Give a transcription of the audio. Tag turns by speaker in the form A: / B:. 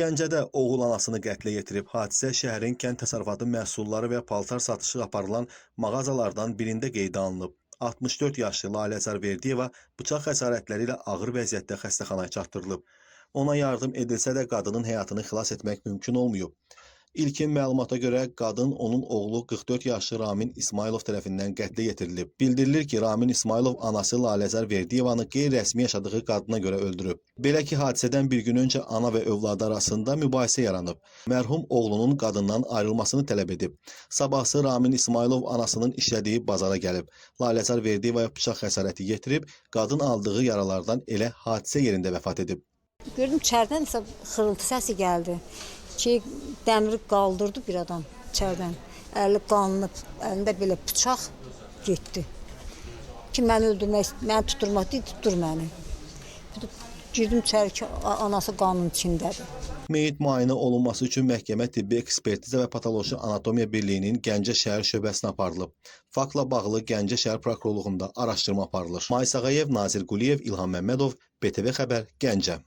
A: Gəncədə oğul anasını qətlə yetirib. Hadisə şəhərin kənd təsərrüfatı məhsulları və paltar satışı aparılan mağazalardan birində qeydə alınıb. 64 yaşlı Lalə Zərverdiyeva bıçaq xəsarətləri ilə ağır vəziyyətdə xəstəxanaya çatdırılıb. Ona yardım edilsə də qadının həyatını xilas etmək mümkün olmayıb. İlkin məlumata görə qadın onun oğlu 44 yaşlı Ramin İsmailov tərəfindən qətlə yetirilib. Bildirilir ki, Ramin İsmailov anası Lalə Zərverdiyevanı qeyri-rəsmi yaşadığı qadına görə öldürüb. Belə ki, hadisədən bir gün öncə ana və övladı arasında mübahisə yaranıb. Mərhum oğlunun qadından ayrılmasını tələb edib. Sabahsı Ramin İsmailov anasının işlədiyi bazara gəlib. Lalə Zərverdiyevaya bıçaq xəsarəti yetirib, qadın aldığı yaralardan elə hadisə yerində vəfat edib.
B: Gördüm içərdən isə xırıltı səsi gəldi. Ki, dəmiri qaldırdı bir adam içərdən. Əli qanınıb, əlində belə bıçaq getdi. Ki, məni öldürmək, məni tutturmaq deyil, tuttur məni. Girdim içəri ki, anası qanın içindədir.
A: Meyit müayinə olunması üçün məhkəmə tibbi ekspertiza və patoloji anatomiya birliyinin Gəncə şəhər şöbəsinə aparılıb. Faktla bağlı Gəncə şəhər prokurorluğunda araşdırma aparılır. Mayis Ağayev, Nazir Quliyev, İlham Məmmədov, BTV Xəbər, Gəncə.